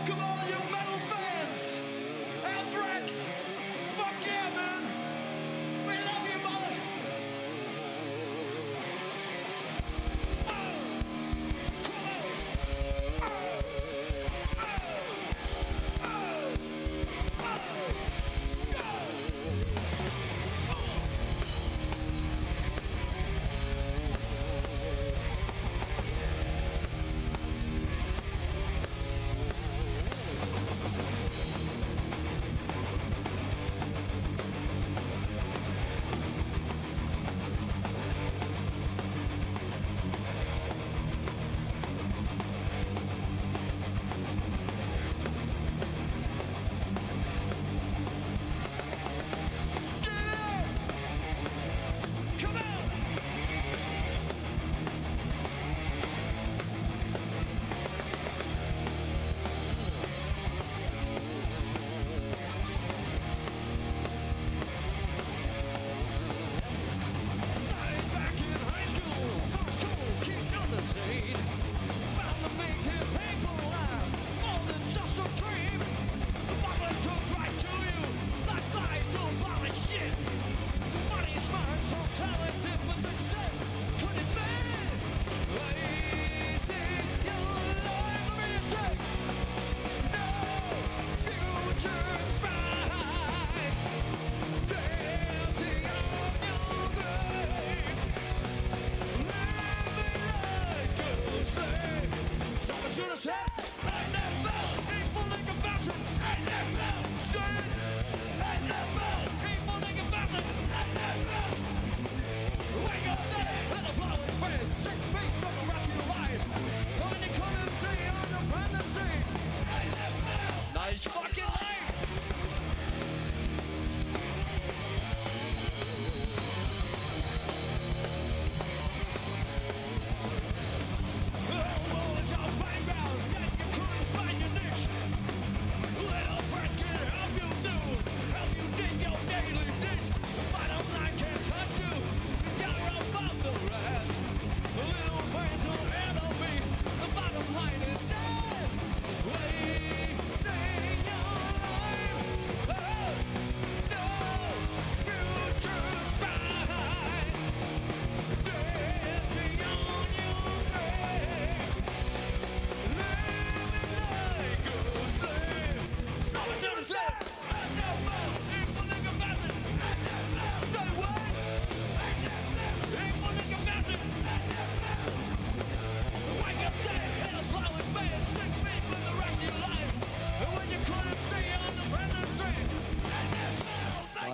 Welcome all you metal fans! Anthrax! Fuck yeah, man! We love you, brother!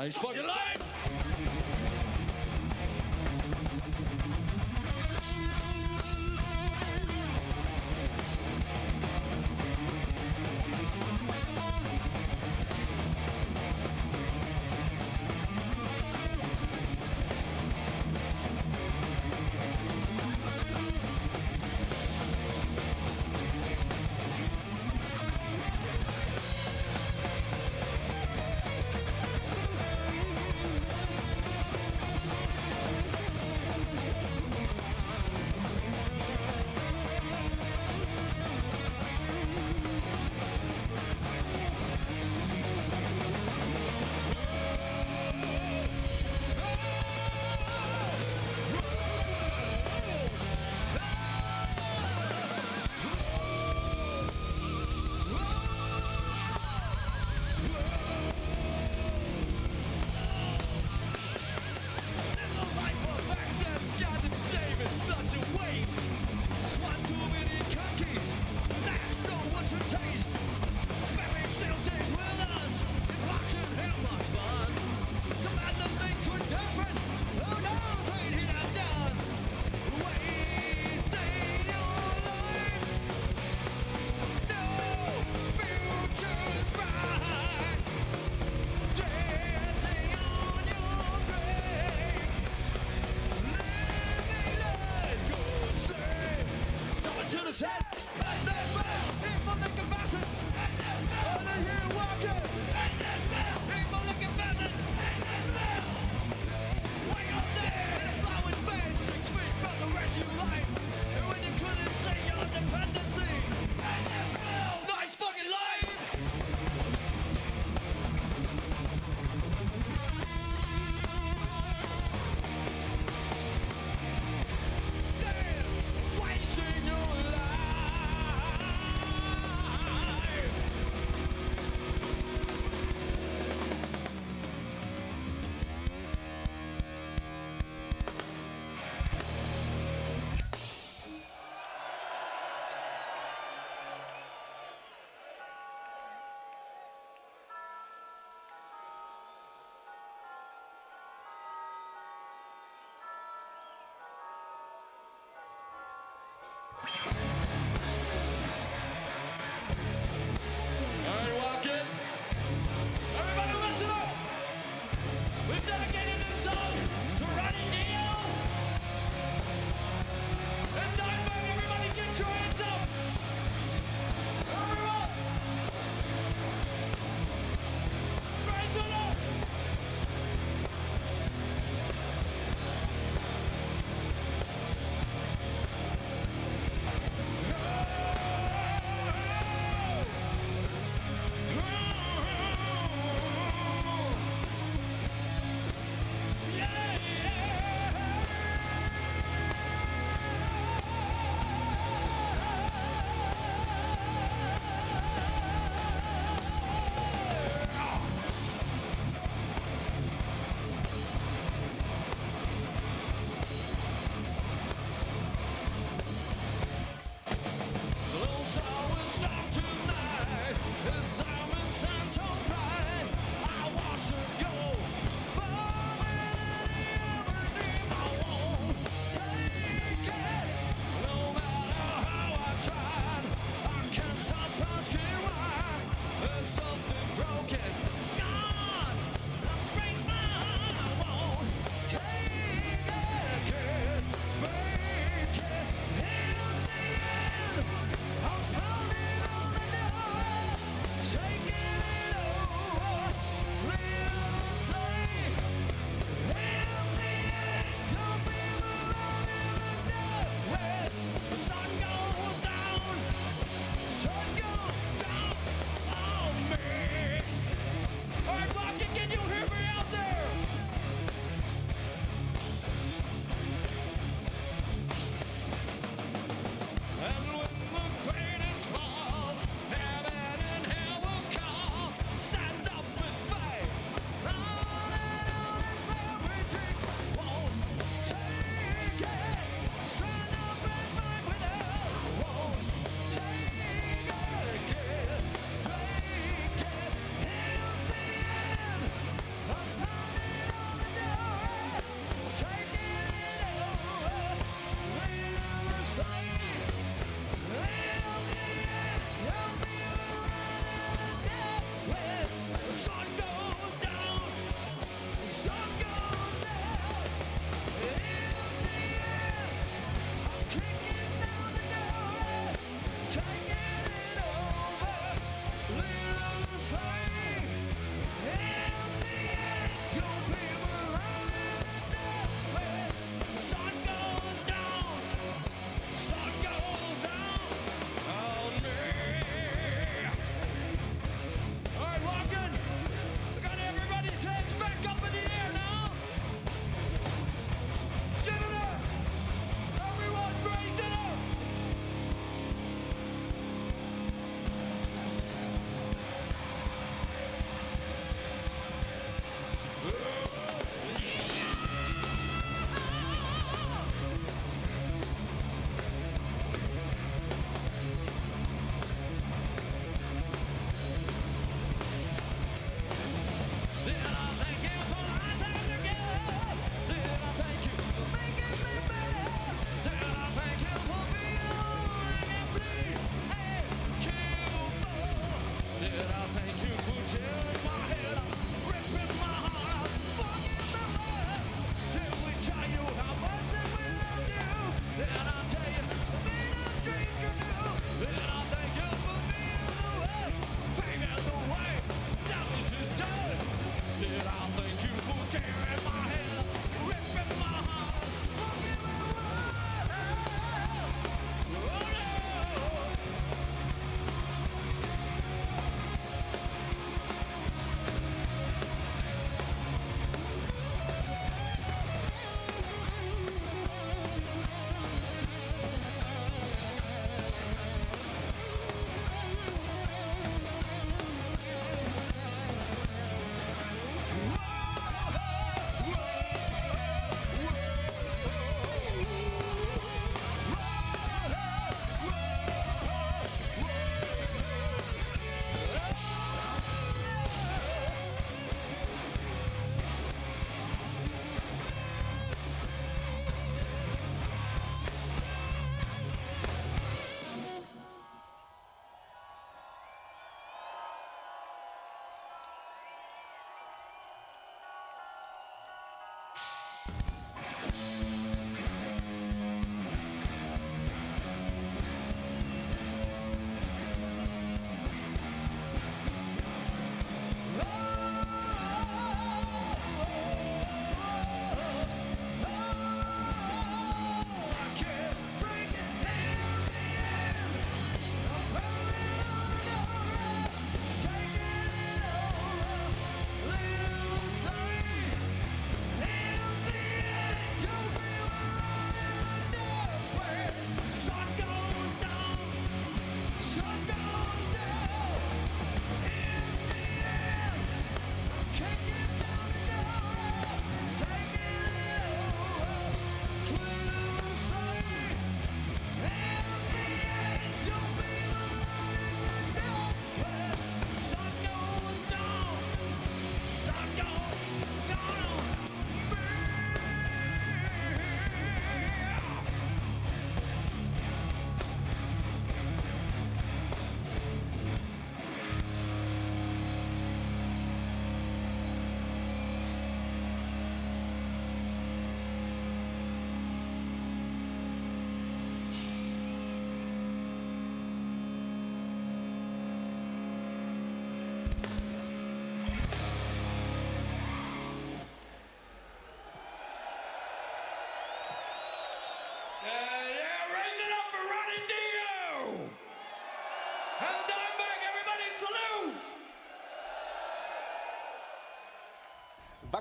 Nice fucking life! Nice fucking life!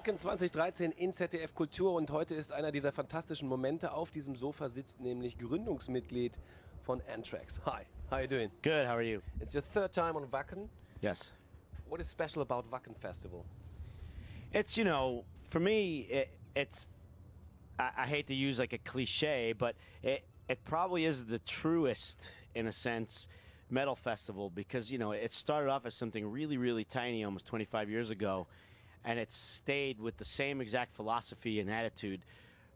Wacken 2013 in ZDF Kultur und heute ist einer dieser fantastischen Momente. Auf diesem Sofa sitzt nämlich Gründungsmitglied von Anthrax. Hi, how are you doing? Good, how are you? It's your third time on Wacken. Yes. What is special about Wacken Festival? It's, you know, for me, I hate to use like a cliche, but it probably is the truest, in a sense, metal festival because, you know, it started off as something really, really tiny almost 25 years ago, and it's stayed with the same exact philosophy and attitude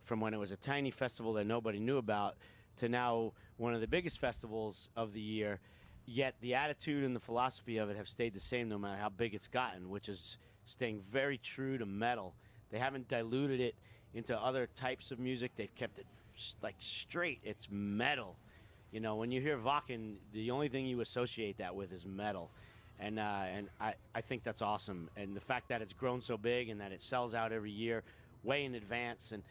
from when it was a tiny festival that nobody knew about to now one of the biggest festivals of the year, yet the attitude and the philosophy of it have stayed the same no matter how big it's gotten, which is staying very true to metal. They haven't diluted it into other types of music. They've kept it like straight. It's metal. You know, when you hear Wacken, the only thing you associate that with is metal. And I think that's awesome. And the fact that it's grown so big and that it sells out every year way in advance. And,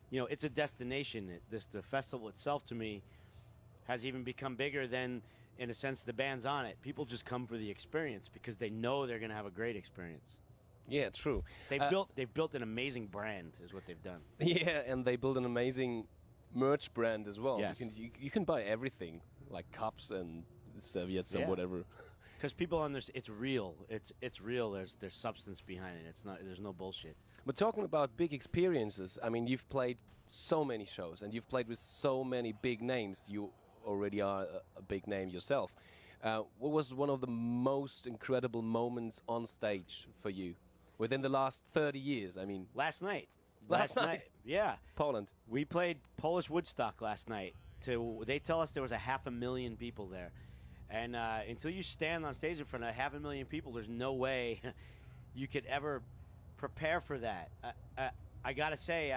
you know, it's a destination. The festival itself, to me, has even become bigger than, in a sense, the bands on it. People just come for the experience because they know they're going to have a great experience. Yeah, true. They've built an amazing brand, is what they've done. Yeah, and they built an amazing merch brand as well. Yes. You can buy everything, like cups and serviettes and whatever. Because people understand it's real. It's real. There's substance behind it. It's not. There's no bullshit. But talking about big experiences, I mean, you've played so many shows and you've played with so many big names. You already are a big name yourself. What was one of the most incredible moments on stage for you within the last 30 years? I mean, last night. Last night? Yeah. Poland. We played Polish Woodstock last night. They tell us there was 500,000 people there. And until you stand on stage in front of 500,000 people, there's no way you could ever prepare for that. I got to say,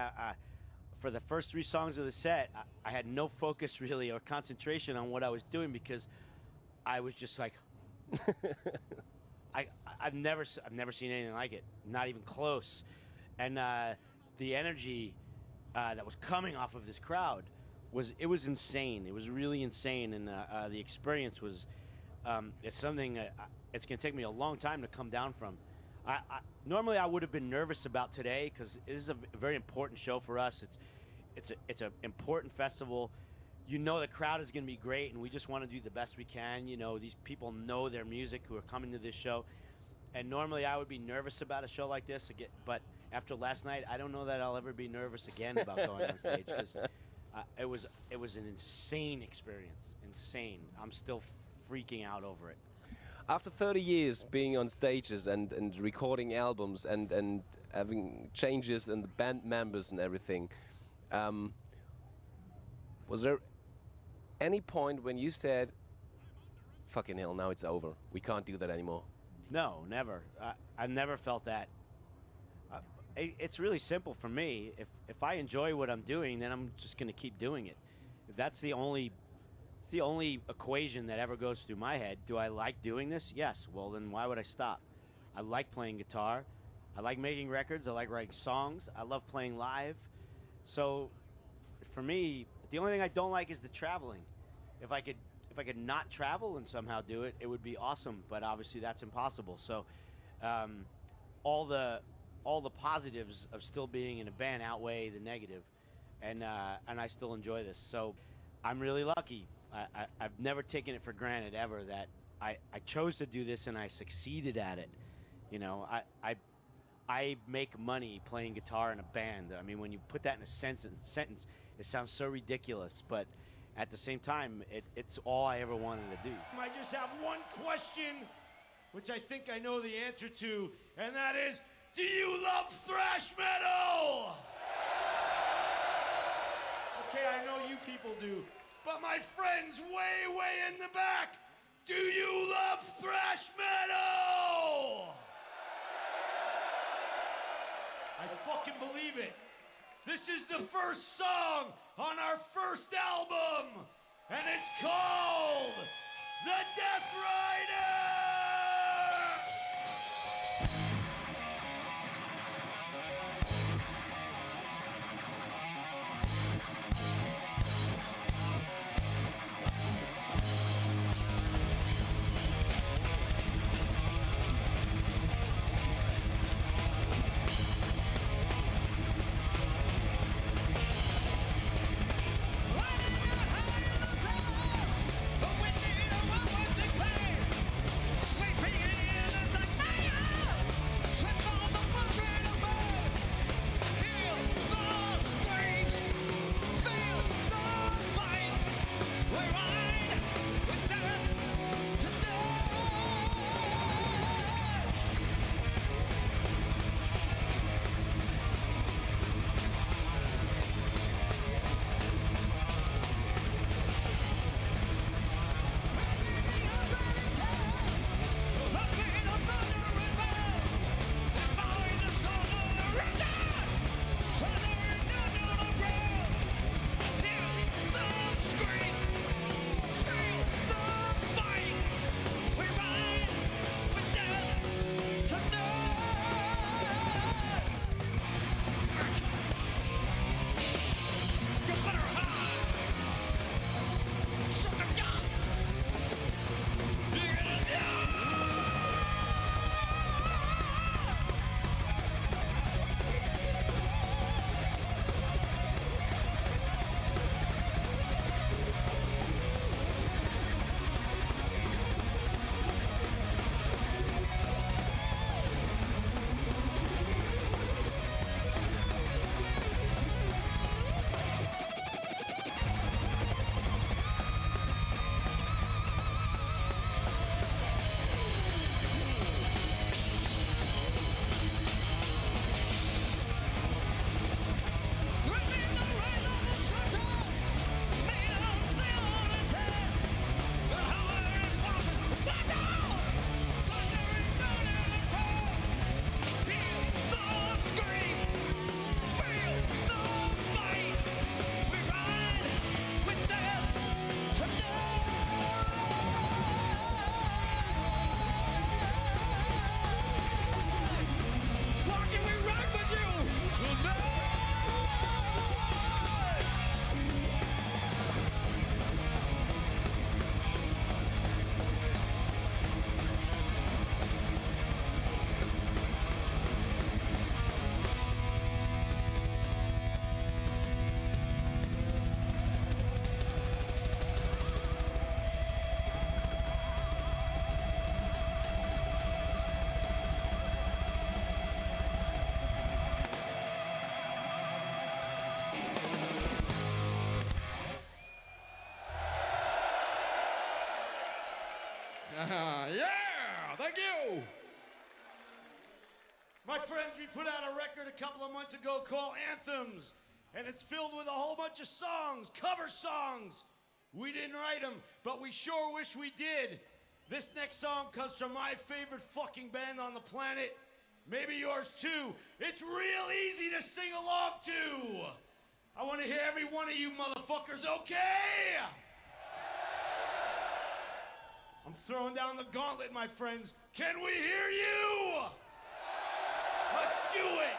for the first 3 songs of the set, I had no focus really or concentration on what I was doing because I was just like, I've never seen anything like it, not even close. And the energy that was coming off of this crowd was insane. It was really insane, and the experience was it's something it's going to take me a long time to come down from. Normally I would have been nervous about today because this is a very important show for us. It's an important festival. You know the crowd is going to be great, and we just want to do the best we can. You know, these people know their music who are coming to this show. And normally I would be nervous about a show like this, but after last night, I don't know that I'll ever be nervous again about going on stage because it was an insane experience. Insane. I'm still freaking out over it. After 30 years being on stages and recording albums and having changes in the band members and everything, was there any point when you said, fucking hell, now it's over, we can't do that anymore? No, never. I've never felt that. It's really simple for me. If I enjoy what I'm doing, then I'm just going to keep doing it. If that's the only equation that ever goes through my head. Do I like doing this? Yes. Well, then why would I stop? I like playing guitar. I like making records. I like writing songs. I love playing live. So for me, the only thing I don't like is the traveling. If I could not travel and somehow do it, it would be awesome. But obviously that's impossible. So all the positives of still being in a band outweigh the negative, and I still enjoy this. So I'm really lucky. I've never taken it for granted ever that I chose to do this and I succeeded at it. You know, I make money playing guitar in a band. I mean, when you put that in a sentence, it sounds so ridiculous, but at the same time, it's all I ever wanted to do. I just have one question, which I think I know the answer to, and that is, do you love thrash metal? Okay, I know you people do, but my friends way in the back, do you love thrash metal? I fucking believe it. This is the first song on our first album, and it's called The Death Rider! Yeah, thank you. My friends, we put out a record a couple of months ago called Anthems, and it's filled with a whole bunch of songs, cover songs. We didn't write them, but we sure wish we did. This next song comes from my favorite fucking band on the planet. Maybe yours too. It's real easy to sing along to. I want to hear every one of you motherfuckers, okay? I'm throwing down the gauntlet, my friends. Can we hear you? Let's do it.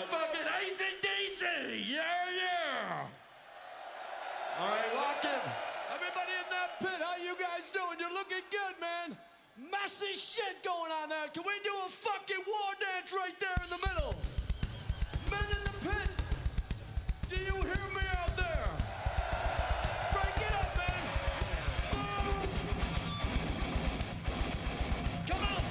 Fucking AC/DC! Yeah, yeah! All right, lock in. Everybody in that pit, how you guys doing? You're looking good, man. Massive shit going on there. Can we do a fucking war dance right there in the middle? Men in the pit, do you hear me out there? Break it up, man. Boom. Come on.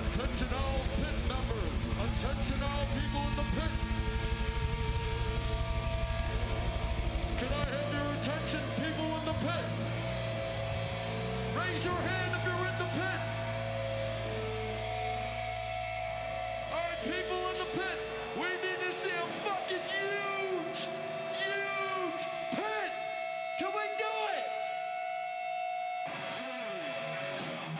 Attention all pit members. Attention all people in the pit. Can I have your attention, people in the pit? Raise your hand if you're in the pit. All right, people in the pit, we need to see a fucking huge pit. Can we do it?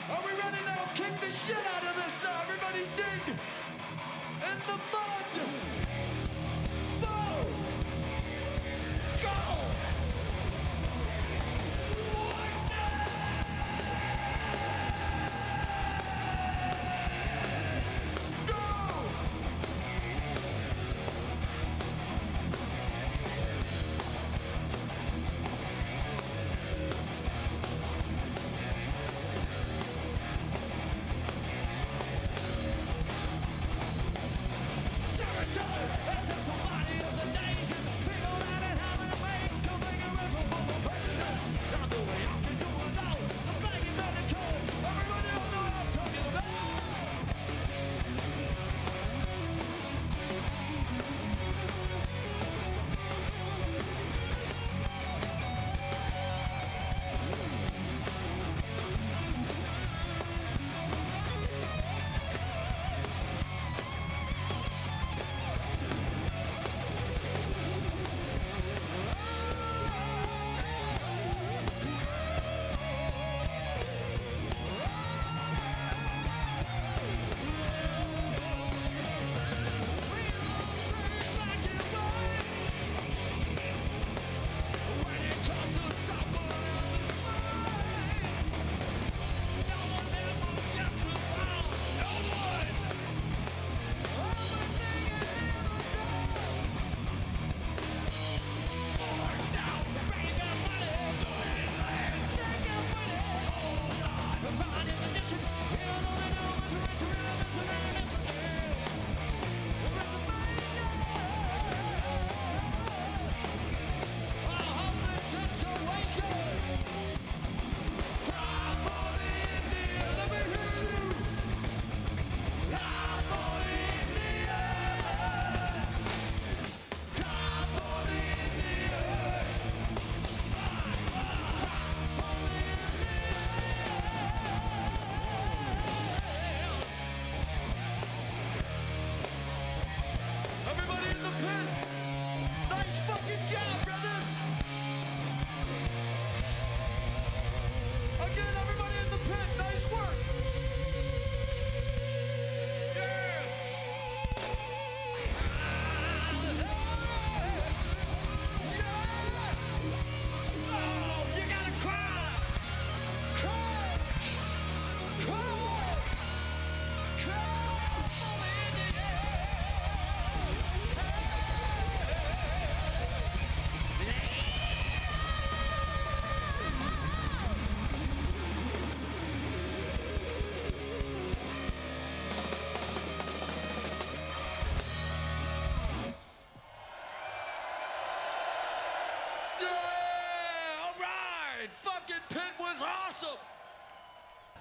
Are we ready now? Kick the shit out of this now. Everybody dig in the mud. Boom. Go.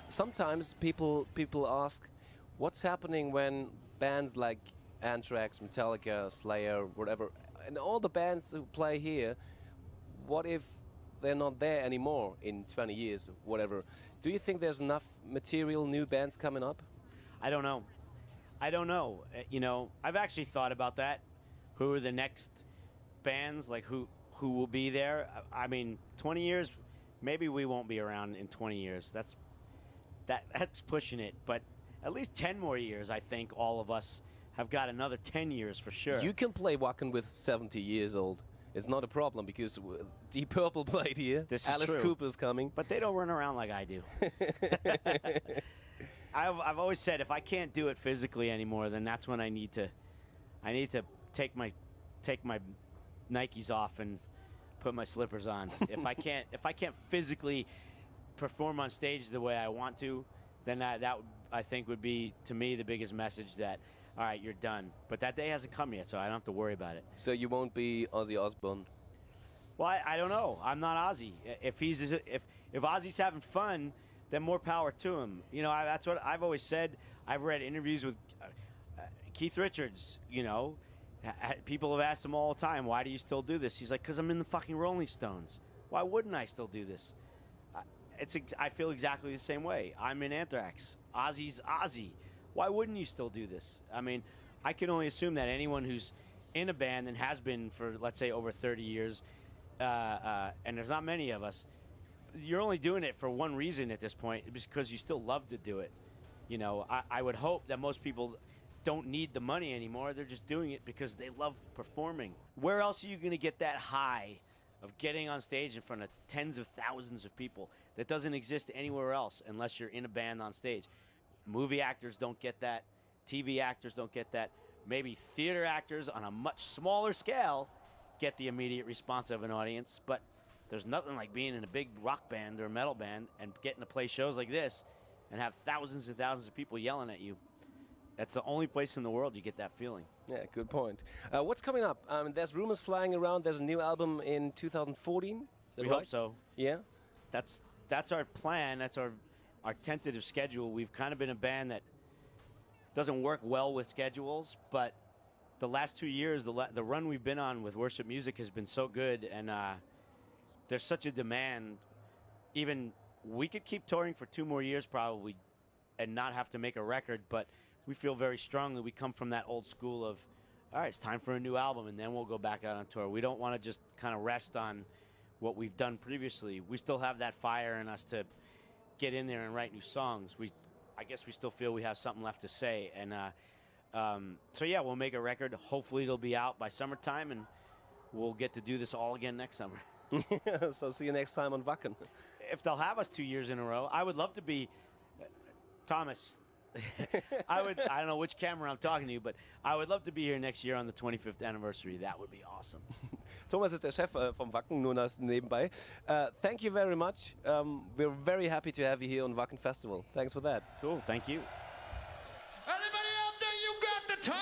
Sometimes people ask, what's happening when bands like Anthrax, Metallica, Slayer, whatever, and all the bands who play here, what if they're not there anymore in 20 years, whatever? Do you think there's enough material, new bands coming up? I don't know. I don't know. You know, I've actually thought about that. Who are the next bands? Like who will be there? I mean, 20 years, maybe we won't be around in 20 years. That's pushing it. But at least 10 more years, I think all of us have got another 10 years for sure. You can play Wacken with 70 years old. It's not a problem because Deep Purple played here. This is Alice true. Cooper's coming. But they don't run around like I do. I've always said if I can't do it physically anymore, then that's when I need to take my Nikes off and put my slippers on. If I can't physically perform on stage the way I want to, then that I think would be, to me, the biggest message that, all right, you're done. But that day hasn't come yet, so I don't have to worry about it. So you won't be Ozzy Osbourne? Well, I don't know. I'm not Ozzy. If Ozzy's having fun, then more power to him. You know, that's what I've always said. I've read interviews with Keith Richards, you know. People have asked him all the time, why do you still do this? He's like, because I'm in the fucking Rolling Stones. Why wouldn't I still do this? I feel exactly the same way. I'm in Anthrax. Ozzy's Ozzy. Why wouldn't you still do this? I mean, I can only assume that anyone who's in a band and has been for, let's say, over 30 years, and there's not many of us, you're only doing it for one reason at this point, because you still love to do it. You know, I would hope that most people don't need the money anymore. They're just doing it because they love performing. Where else are you going to get that high of getting on stage in front of tens of thousands of people? That doesn't exist anywhere else unless you're in a band on stage. Movie actors don't get that. TV actors don't get that. Maybe theater actors on a much smaller scale get the immediate response of an audience, but there's nothing like being in a big rock band or a metal band and getting to play shows like this and have thousands and thousands of people yelling at you. That's the only place in the world you get that feeling. Yeah, good point. What's coming up? There's rumors flying around. There's a new album in 2014. We hope so. Yeah? That's our plan. That's our tentative schedule. We've kind of been a band that doesn't work well with schedules, but the last 2 years, the run we've been on with worship music has been so good, and there's such a demand. Even we could keep touring for 2 more years probably and not have to make a record, but we feel very strongly we come from that old school of, all right, it's time for a new album, and then we'll go back out on tour. We don't want to just kind of rest on what we've done previously. We still have that fire in us to get in there and write new songs. I guess we still feel we have something left to say. And so, yeah, we'll make a record. Hopefully it'll be out by summertime, and we'll get to do this all again next summer. So see you next time on Wacken. If they'll have us 2 years in a row, I would love to be Thomas. I don't know which camera I'm talking to, but I would love to be here next year on the 25th anniversary. That would be awesome. Thomas ist der Chef vom Wacken, nur das nebenbei. Thank you very much. We're very happy to have you here on Wacken Festival. Thanks for that. Cool, thank you. Anybody out there, you got the time?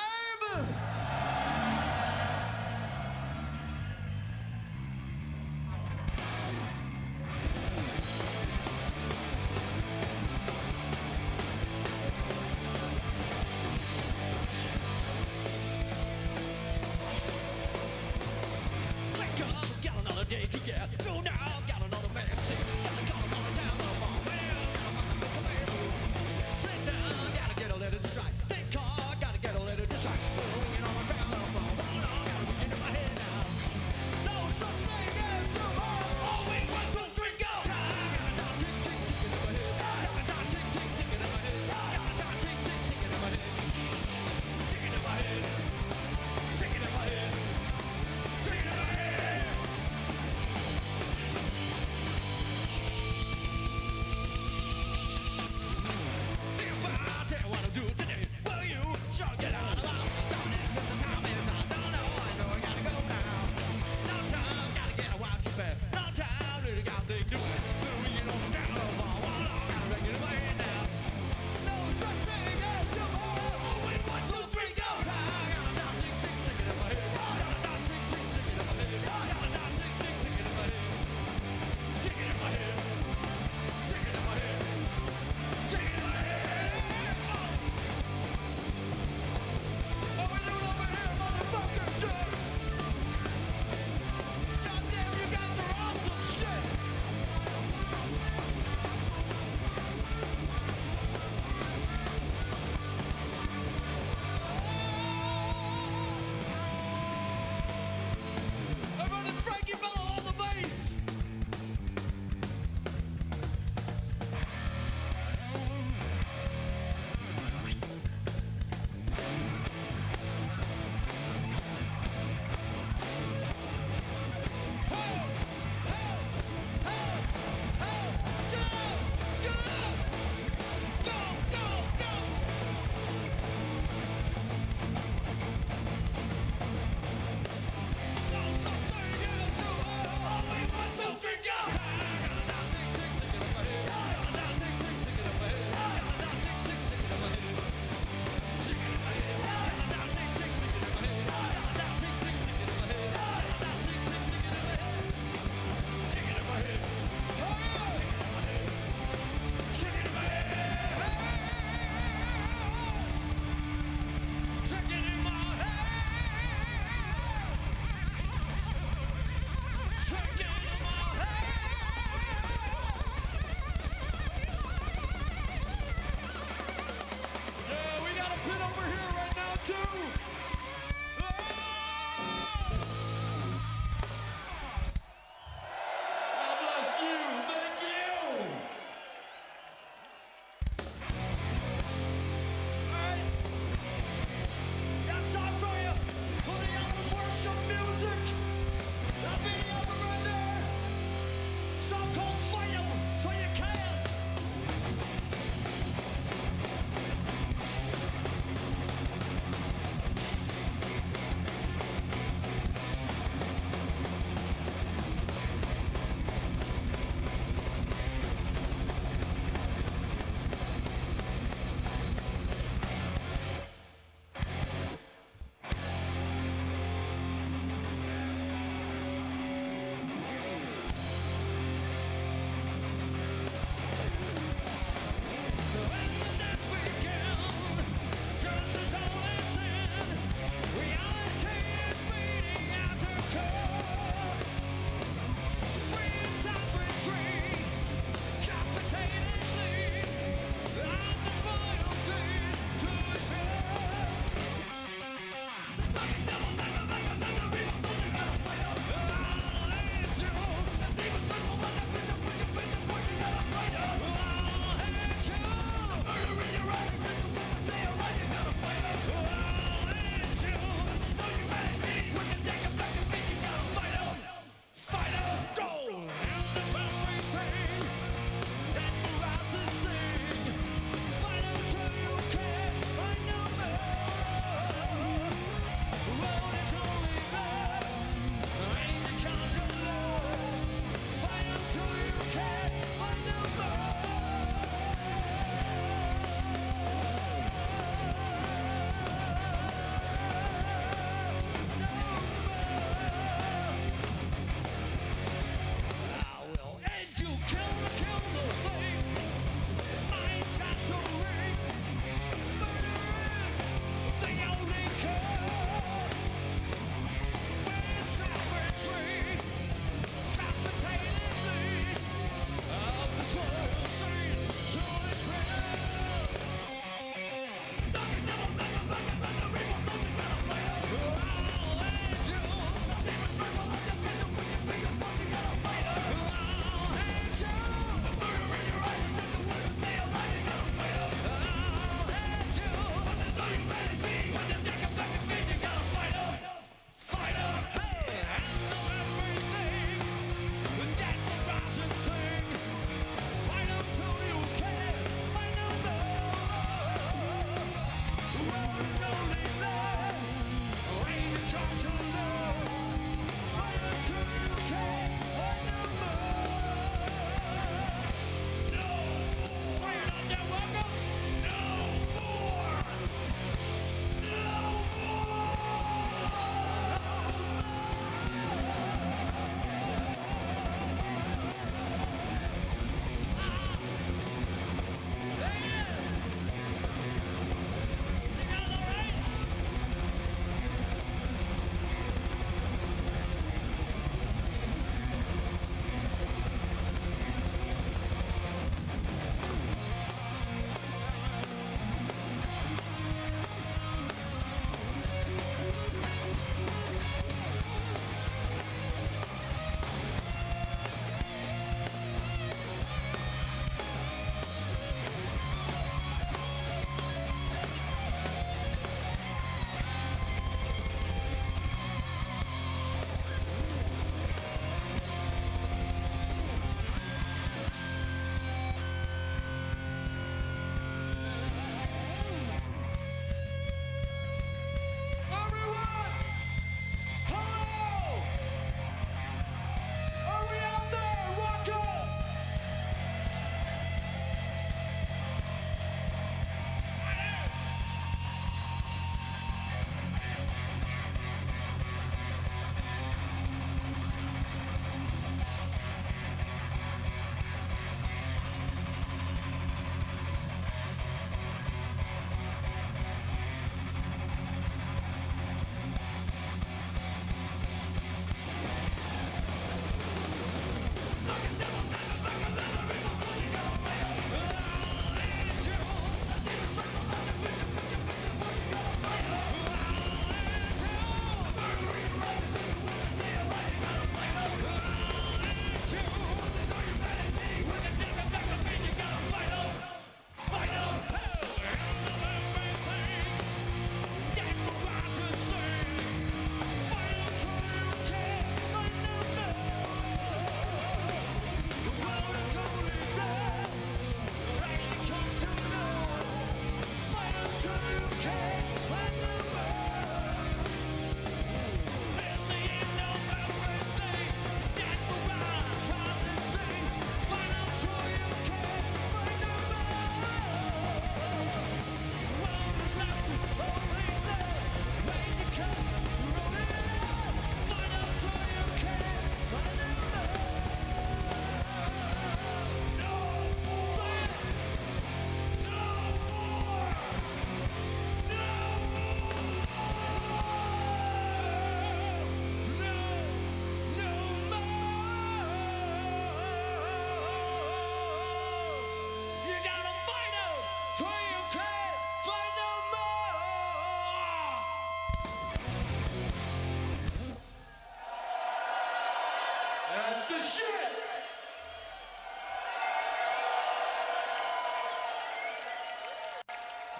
Wake up, got another day to get. Go now, got another man. Got a call on the town, I'm on. Sit down. 2. God bless you. Thank you. All right. Got time for you. For the album worship music. That'll be the album right there. Song called Fight 'Em Till You Can't.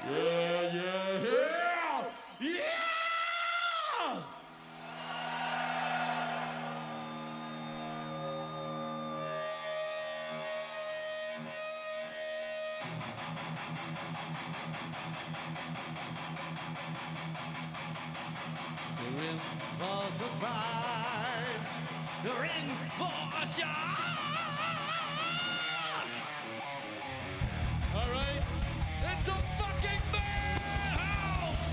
Yeah, yeah, yeah! Yeah! You're in for surprise. You're in for a shock. All right, it's a fucking madhouse.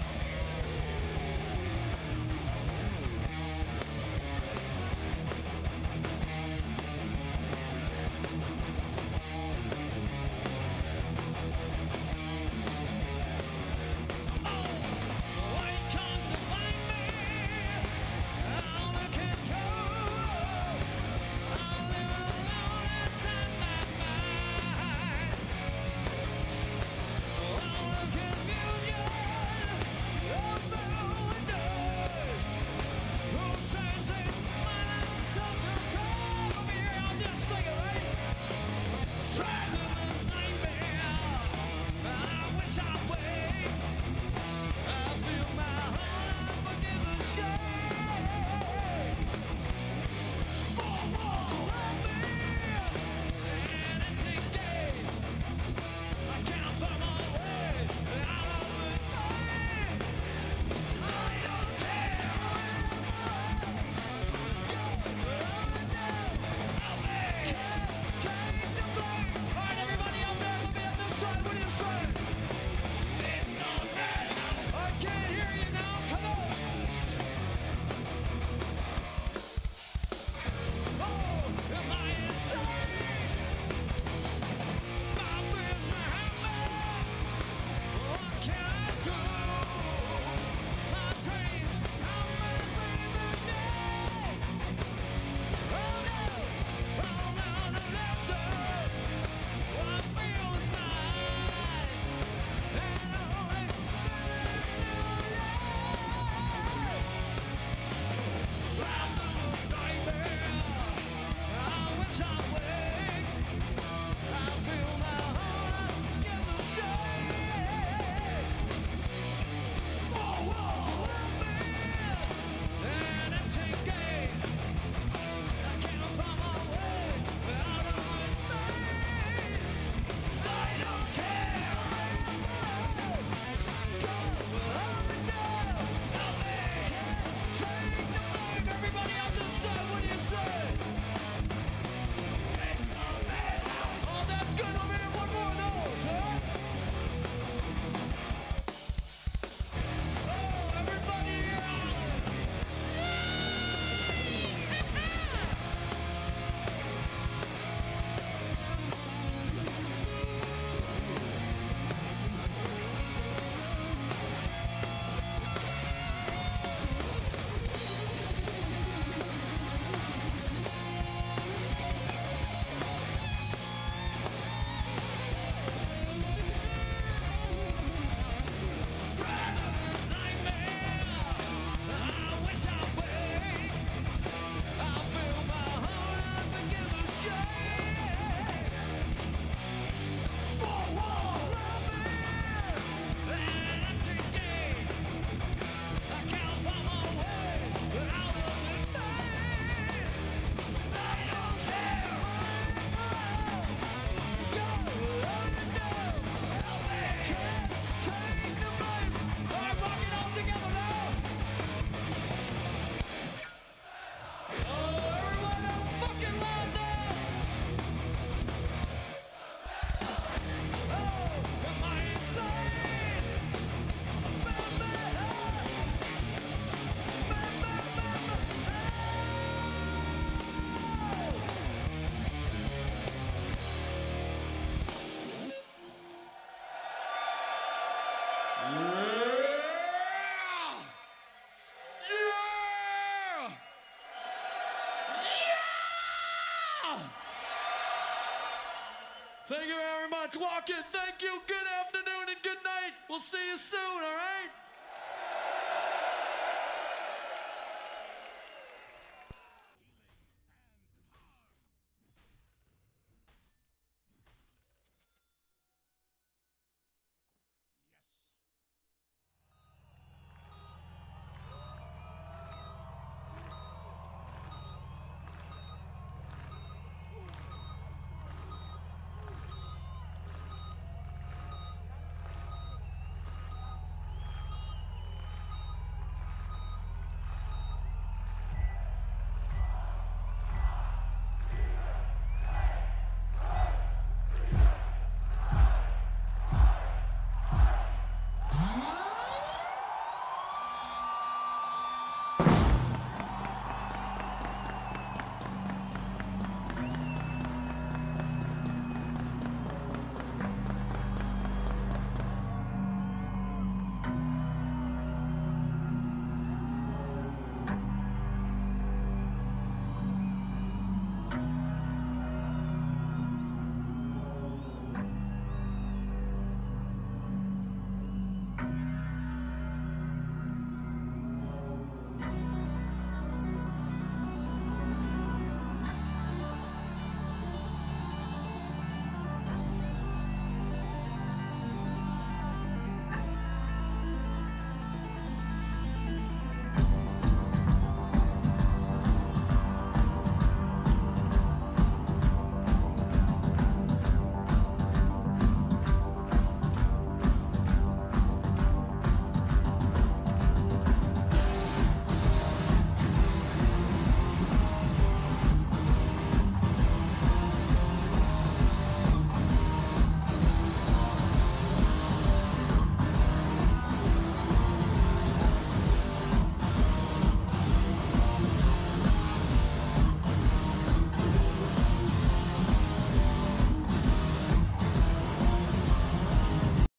Thank you very much. Walk in. Thank you. Good afternoon and good night. We'll see you soon, all right?